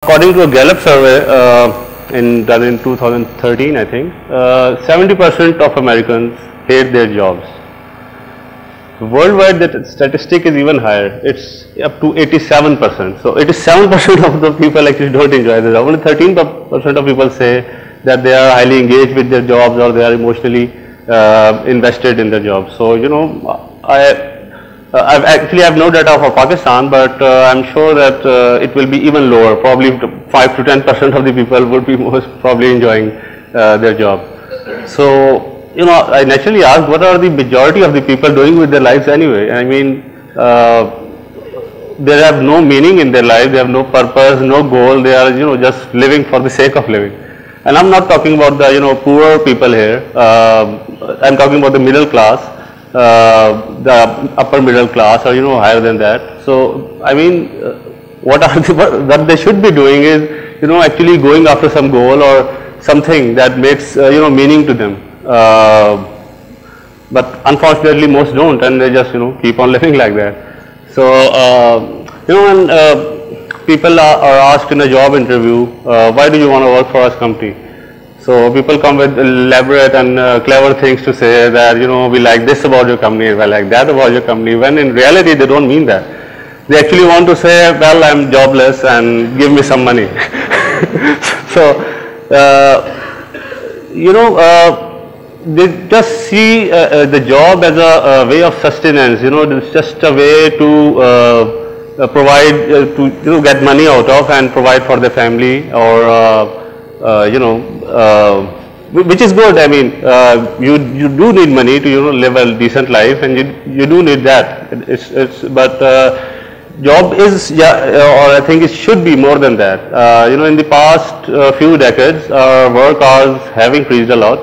According to a Gallup survey done in 2013, I think, 70% of Americans hate their jobs. Worldwide, that statistic is even higher. It's up to 87%. So 87% of the people actually don't enjoy their job. Only 13% of people say that they are highly engaged with their jobs or they are emotionally invested in their jobs. So I've no data for Pakistan, but I'm sure that it will be even lower. Probably 5 to 10% of the people would be most probably enjoying their job. So I naturally ask, what are the majority of the people doing with their lives anyway? I mean, they have no meaning in their life. They have no purpose, no goal. They are just living for the sake of living. And I'm not talking about the poor people here. I'm talking about the middle class. The upper middle class, or higher than that. So I mean, what they should be doing is actually going after some goal or something that makes meaning to them. But unfortunately, most don't, and they just keep on living like that. So when people are asked in a job interview, why do you want to work for our company? So people come with elaborate and clever things to say that we like this about your company, we like that about your company, when in reality they don't mean that. They actually want to say, well, I'm jobless and give me some money. So they just see the job as a way of sustenance. It's just a way to provide, to get money out of and provide for their family, or which is good. I mean, you do need money to live a decent life, and you do need that. But job is, or I think it should be more than that. In the past few decades, our work hours have increased a lot.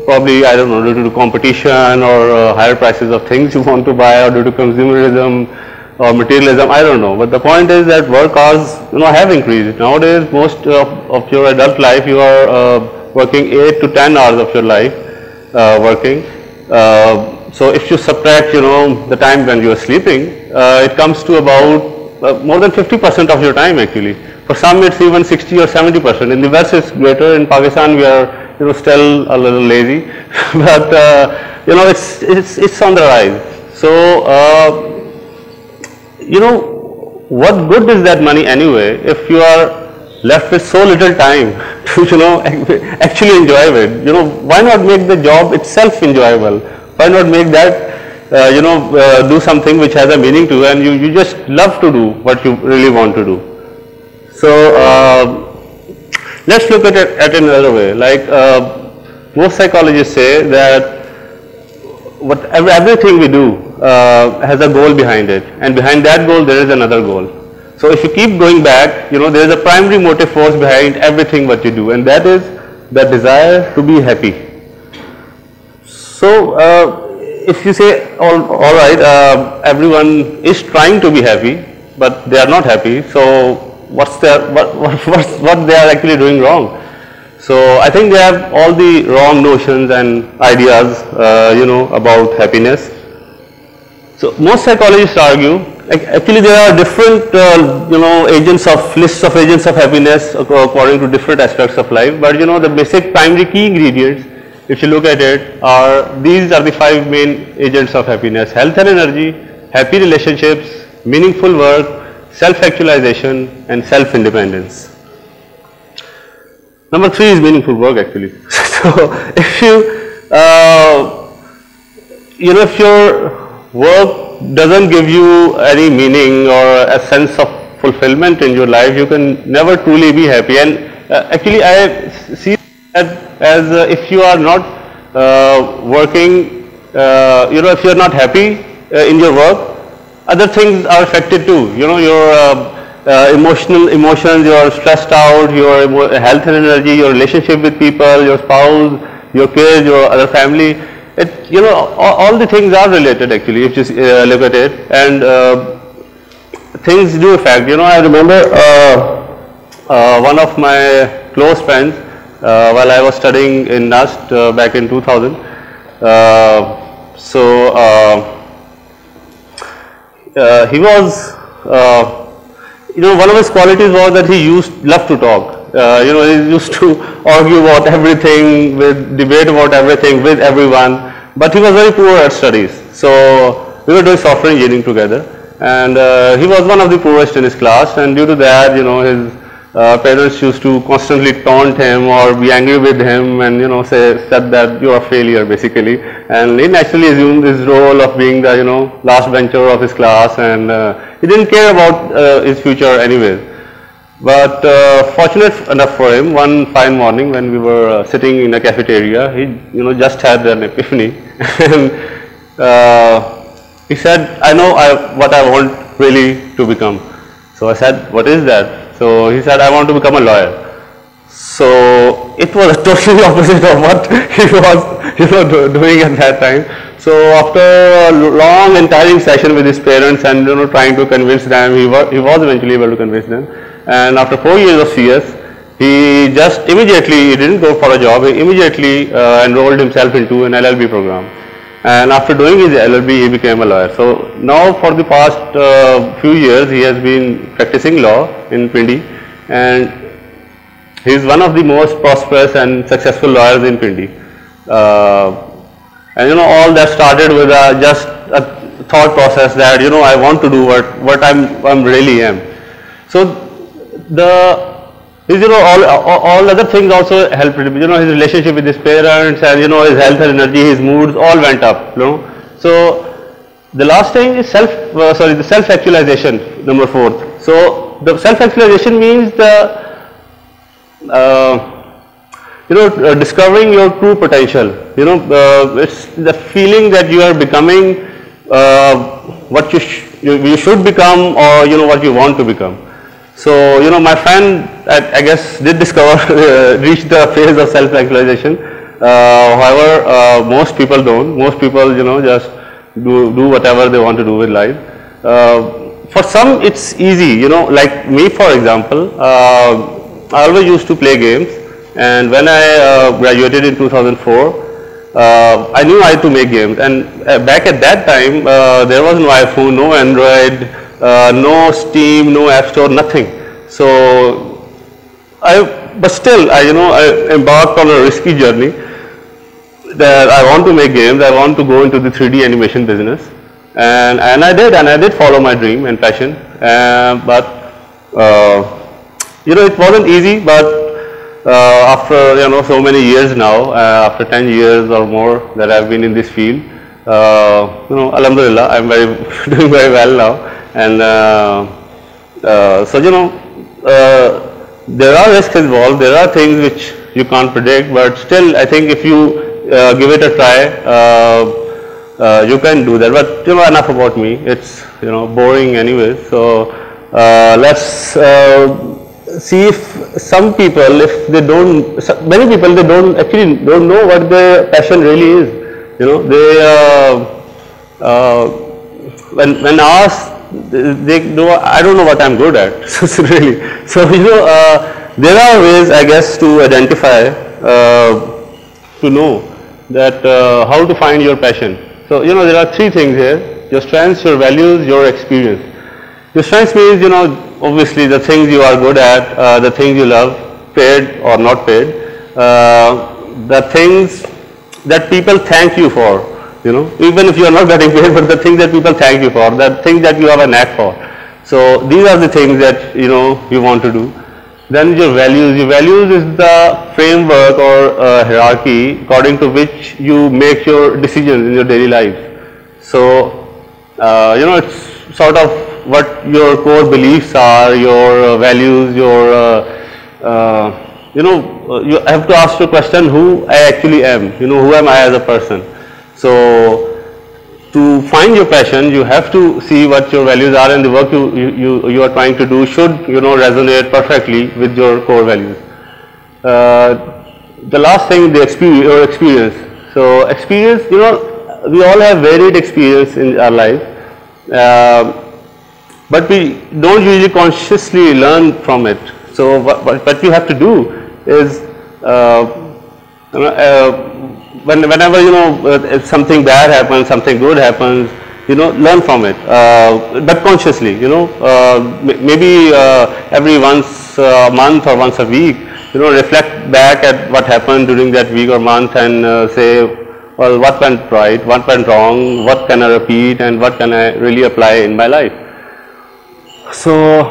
Probably, I don't know, due to competition or higher prices of things you want to buy, or due to consumerism or materialism, I don't know. But the point is that work hours have increased. Nowadays, most of your adult life, you are working 8 to 10 hours of your life working. So if you subtract the time when you are sleeping, it comes to about more than 50% of your time actually. For some it's even 60 or 70%. In the West it's greater. In Pakistan we are still a little lazy, but it's on the rise. So what good is that money anyway if you are left with so little time to actually enjoy it? Why not make the job itself enjoyable? Why not make that do something which has a meaning to you, and you just love to do what you really want to do? So let's look at it another way. Like most psychologists say that everything we do has a goal behind it, and behind that goal there is another goal. So if you keep going back, there is a primary motive force behind everything what you do, and that is the desire to be happy. So if you say, all right, everyone is trying to be happy, but they are not happy, so what they are actually doing wrong? So I think they have all the wrong notions and ideas, about happiness. So most psychologists argue, actually there are different, lists of agents of happiness according to different aspects of life. But the basic primary key ingredients, if you look at it, these are the 5 main agents of happiness: health and energy, happy relationships, meaningful work, self-actualization, and self-independence. Number 3 is meaningful work actually. So if if your work doesn't give you any meaning or a sense of fulfillment in your life, you can never truly be happy. And actually I see that as if you are not working, if you are not happy in your work, other things are affected too. Your emotions, you are stressed out, your health and energy, your relationship with people, your spouse, your kids, your other family. All the things are related actually if you look at it, and things do affect. I remember one of my close friends while I was studying in NUST back in 2000. He was one of his qualities was that he loved to talk. He used to argue about everything, debate about everything with everyone, but he was very poor at studies. So we were doing software engineering together, and he was one of the poorest in his class, and due to that, his parents used to constantly taunt him or be angry with him, and said that you are a failure basically, and he naturally assumed his role of being the last bencher of his class, and he didn't care about his future anyways. But fortunate enough for him, one fine morning when we were sitting in a cafeteria, he just had an epiphany, and he said, I know what I want really to become. So I said, what is that? So he said, I want to become a lawyer. So it was totally opposite of what he was doing at that time. So after a long and tiring session with his parents and trying to convince them, he was eventually able to convince them. And after 4 years of CS, he didn't go for a job, he immediately enrolled himself into an LLB program. And after doing his LLB, he became a lawyer. So now for the past few years, he has been practicing law in Pindi, and he is one of the most prosperous and successful lawyers in Pindi. And all that started with just a thought process that I want to do what I'm really am. So all other things also helped him. His relationship with his parents, and his health and energy, his moods all went up. So the last thing is the self-actualization, number 4. So the self-actualization means discovering your true potential. It's the feeling that you are becoming what you should become, or what you want to become. So my friend, I guess, did discover reach the phase of self-actualization. However, most people don't. Most people just do whatever they want to do with life. For some it's easy, like me for example. I always used to play games, and when I graduated in 2004, I knew I had to make games, and back at that time there was no iPhone, no Android, no Steam, no App Store, nothing. So but still I embarked on a risky journey that I want to make games, I want to go into the 3D animation business, and I did follow my dream and passion, but it wasn't easy. But after so many years now, after 10 years or more that I've been in this field, alhamdulillah, I'm doing very well now. And so there are risks involved, there are things which you can't predict, but still I think if you give it a try, you can do that. But enough about me, it's boring anyways. So let's see if some people, many people, they don't know what their passion really is. When asked, I don't know what I'm good at. Really. So there are ways, I guess, to identify, to know that how to find your passion. So there are 3 things here: your strengths, your values, your experience. Your strengths means obviously the things you are good at, the things you love, paid or not paid, the things that people thank you for, even if you are not getting paid, but the things that people thank you for, the things that you have a knack for. So these are the things that you want to do. Then your values. Your values is the framework or hierarchy according to which you make your decisions in your daily life. So it's sort of what your core beliefs are, your values, your you have to ask your question, who I actually am, who am I as a person. So to find your passion, you have to see what your values are, and the work you are trying to do should resonate perfectly with your core values. The last thing, your experience. So experience, we all have varied experience in our life, but we don't usually consciously learn from it. So what you have to do is whenever if something bad happens, something good happens, learn from it, but consciously, maybe every once a month or once a week, reflect back at what happened during that week or month and say, well, what went right, what went wrong, what can I repeat, and what can I really apply in my life. So,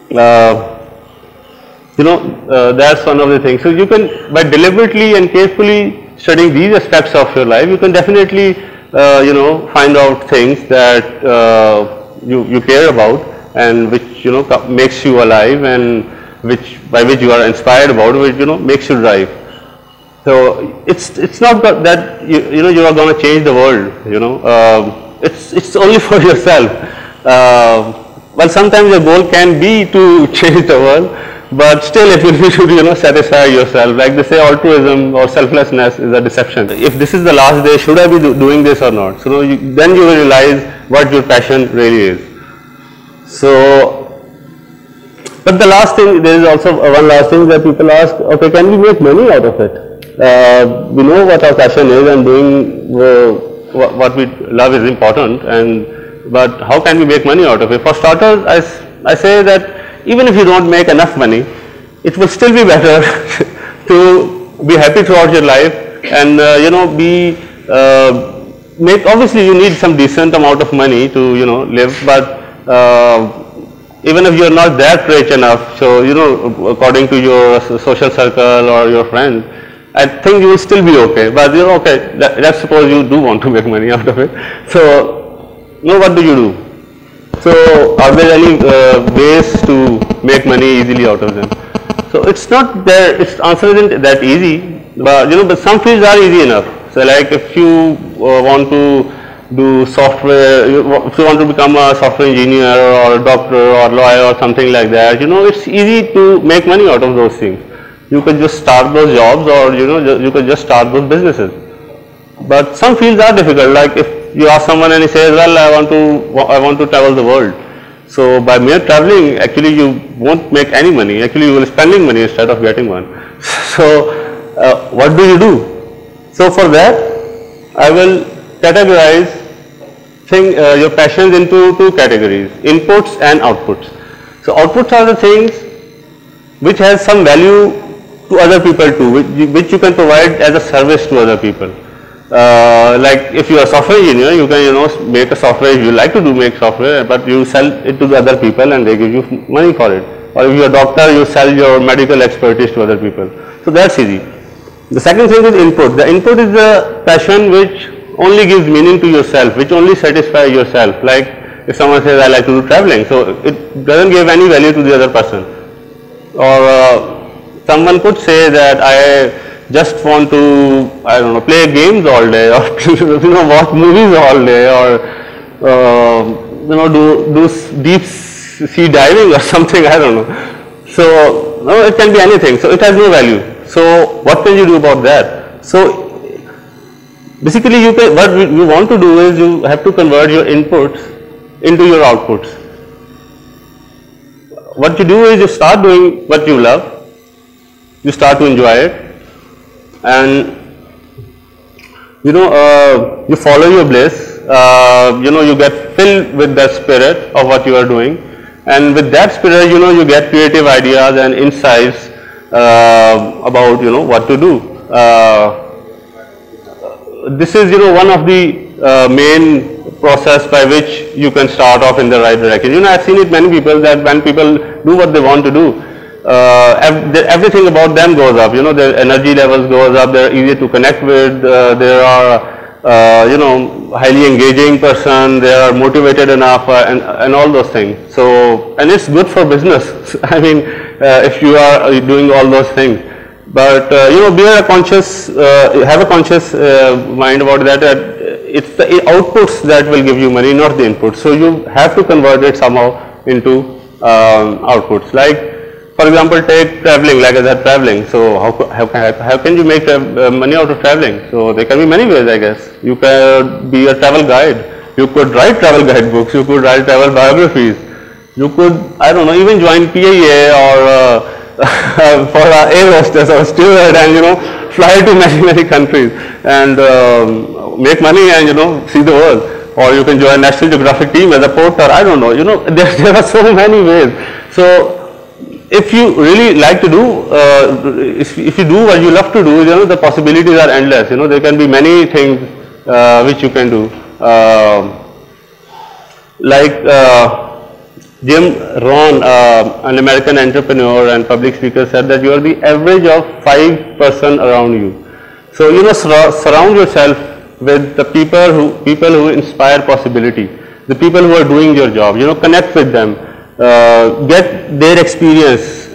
that's one of the things. So you can, by deliberately and carefully studying these aspects of your life, you can definitely, find out things that you care about and which, makes you alive and by which you are inspired about, which, makes you drive. So it's not that you are going to change the world. It's only for yourself. Well, sometimes your goal can be to change the world, but still it will be to satisfy yourself. Like they say, altruism or selflessness is a deception. If this is the last day, should I be doing this or not? So then you will realize what your passion really is. So, but the last thing, there is also one last thing that people ask, okay, can we make money out of it? We know what our passion is, and doing what we love is important, but how can we make money out of it? For starters, I say that even if you don't make enough money, it will still be better to be happy throughout your life and obviously you need some decent amount of money to live, but even if you are not that rich enough, so according to your social circle or your friends, I think you will still be okay. But okay, let's suppose you do want to make money out of it. So what do you do? So are there any ways to make money easily out of them? So it's not there, its answer isn't that easy, but but some fields are easy enough. So like if you want to do software, if you want to become a software engineer or a doctor or lawyer or something like that, it's easy to make money out of those things. You could just start those jobs, or you could just start those businesses. But some fields are difficult, like if you ask someone and he says, well, I want to travel the world. So by mere traveling, actually you won't make any money. Actually you will be spending money instead of getting one. So what do you do? So for that, I will categorize your passions into two categories: inputs and outputs. So outputs are the things which has some value to other people too, which you can provide as a service to other people. Like if you are a software engineer, you can make a software. You like to make software, but you sell it to the other people and they give you money for it. Or if you are a doctor, you sell your medical expertise to other people. So that's easy. The second thing is input. The input is the passion which only gives meaning to yourself, which only satisfies yourself. Like if someone says, I like to do traveling, so it doesn't give any value to the other person. Or someone could say that I just want to, I don't know, play games all day, or watch movies all day, or do deep sea diving or something, I don't know. So it can be anything. So it has no value. So what can you do about that? So basically what you want to do is you have to convert your inputs into your outputs. What you do is you start doing what you love, you start to enjoy it, and you follow your bliss, you get filled with that spirit of what you are doing, and with that spirit you get creative ideas and insights about what to do. This is one of the main process by which you can start off in the right direction. I've seen it many people, that when people do what they want to do, everything about them goes up. Their energy levels goes up. They're easy to connect with. They are highly engaging person. They are motivated enough, and all those things. So, and it's good for business. I mean, if you are doing all those things. But have a conscious mind about that. It's the outputs that will give you money, not the inputs. So you have to convert it somehow into outputs. Like, for example, take traveling. Like I said, traveling. So how can you make money out of traveling? So there can be many ways, I guess. You can be a travel guide. You could write travel guidebooks. You could write travel biographies. You could, I don't know, even join PIA or for an air hostess or steward, and fly to many countries and make money and see the world. or you can join National Geographic team as a porter. I don't know. There are so many ways. So if you really like to do, if you do what you love to do, the possibilities are endless. There can be many things which you can do. Like Jim Rohn, an American entrepreneur and public speaker, said that you are the average of 5 person around you. So surround yourself with the people who inspire possibility, the people who are doing your job. Connect with them, get their experience.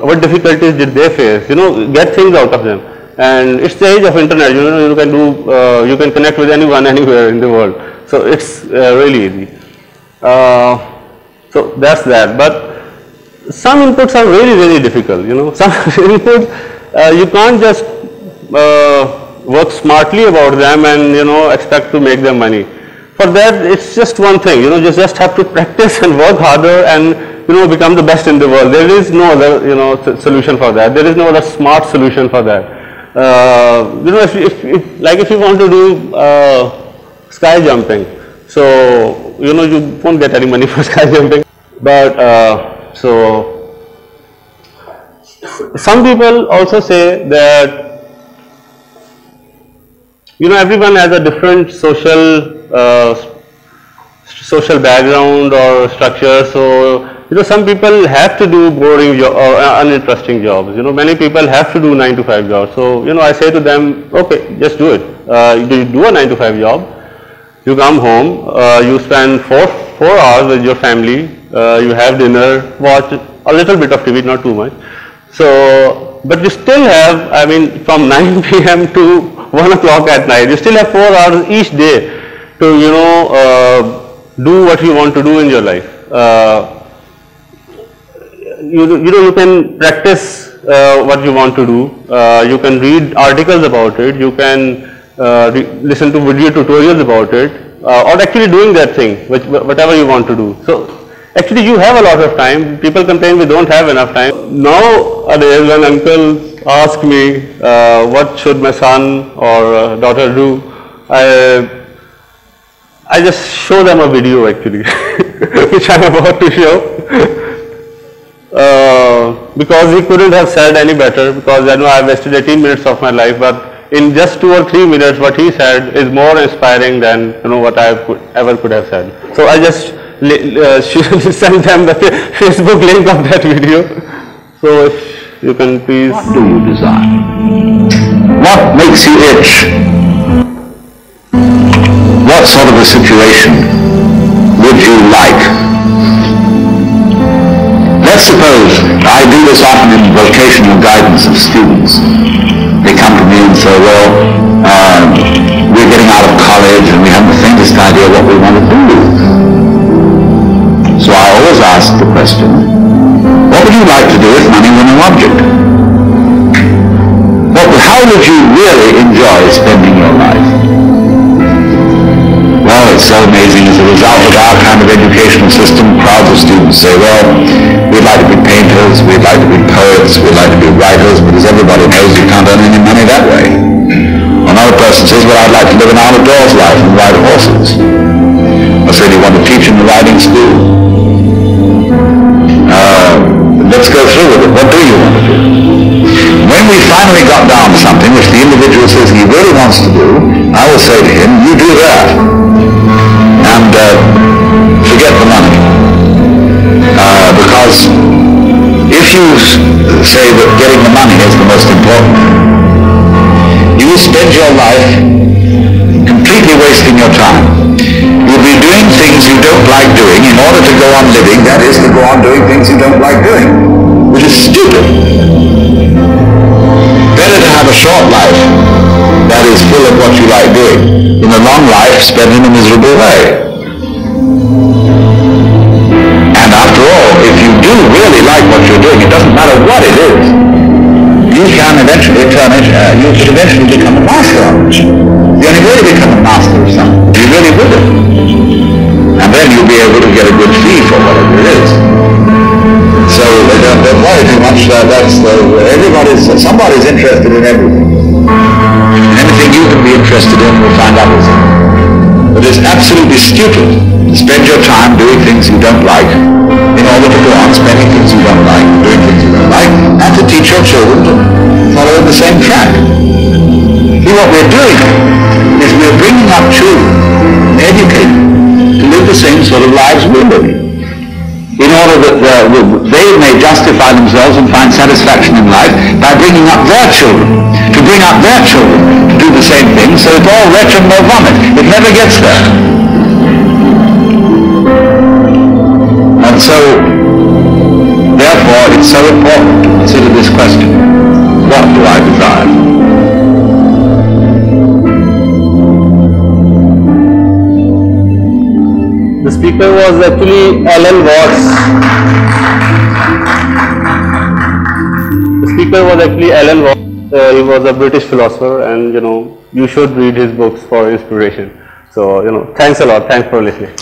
What difficulties did they face? Get things out of them. And it's the age of internet. You can connect with anyone anywhere in the world. So it's really easy. So that's that. But some inputs are really difficult. Some inputs you can't just work smartly about them and expect to make them money. For that, it's just one thing. You just have to practice and work harder and become the best in the world. There is no other solution for that. There is no other smart solution for that. If you want to do sky jumping, so you won't get any money for sky jumping. But so some people also say that everyone has a different social background or structure. So some people have to do boring or uninteresting jobs. Many people have to do 9 to 5 jobs. So I say to them, okay, just do it. You do a 9 to 5 job. You come home. You spend 4 hours with your family. You have dinner. Watch a little bit of TV, not too much. So, but you still have, from 9 p.m. to 1 o'clock at night, you still have 4 hours each day to do what you want to do in your life. You can practice what you want to do. You can read articles about it. You can listen to video tutorials about it, or actually doing that thing, whatever you want to do. So actually you have a lot of time. People complain we don't have enough time. Nowadays when uncles ask me what should my son or daughter do, I just show them a video actually, which I am about to show. Because he couldn't have said any better, because I know I wasted 18 minutes of my life, but in just 2 or 3 minutes what he said is more inspiring than what I ever could have said. So I just send them the Facebook link of that video. So if you can please. What do you desire? What makes you itch? What sort of a situation would you like? Let's suppose, I do this often in vocational guidance of students. They come to me and say, well, we're getting out of college and we haven't the faintest idea what we want to do. So I always ask the question, what would you like to do if money were no object? How would you really enjoy spending your life? Well, it's so amazing. As a result of our kind of educational system, crowds of students say, well, we'd like to be painters, we'd like to be poets, we'd like to be writers, but as everybody knows, you can't earn any money that way. Another person says, well, I'd like to live an out-of-doors life and ride horses. I really want to teach in the riding school. Let's go through with it. What do you want to do? When we finally got down to something which the individual says he really wants to do, I will say to him, you do that. And forget the money. Because if you say that getting the money is the most important, you will spend your life completely wasting your time. You'll be doing things you don't like doing in order to go on living, that is, to go on doing things you don't like doing, which is stupid. Better to have a short life that is full of what you like doing than a long life spent in a miserable way. And after all, if you do really like what you're doing, it doesn't matter what it is, you can eventually you could eventually become a master of it. The only way to become a master of something, you really will it. And then you'll be able to get a good fee for whatever it is. So don't worry too much. Somebody's interested in everything. And anything you can be interested in, we'll find out what's in it. It is absolutely stupid to spend your time doing things you don't like in order to go on spending things you don't like, doing things you don't like, and to teach your children to follow the same track. See, what we're doing is we're bringing up children and educating them to live the same sort of lives we're living, in order that they may justify themselves and find satisfaction in life by bringing up their children, to bring up their children to do the same thing, so it's all wretch and no vomit. It never gets there. And so, therefore, it's so important to consider this question: what do I desire? The speaker was actually Alan Watts. The speaker was actually Alan Watts. He was a British philosopher, and you should read his books for inspiration. So thanks a lot. Thanks for listening.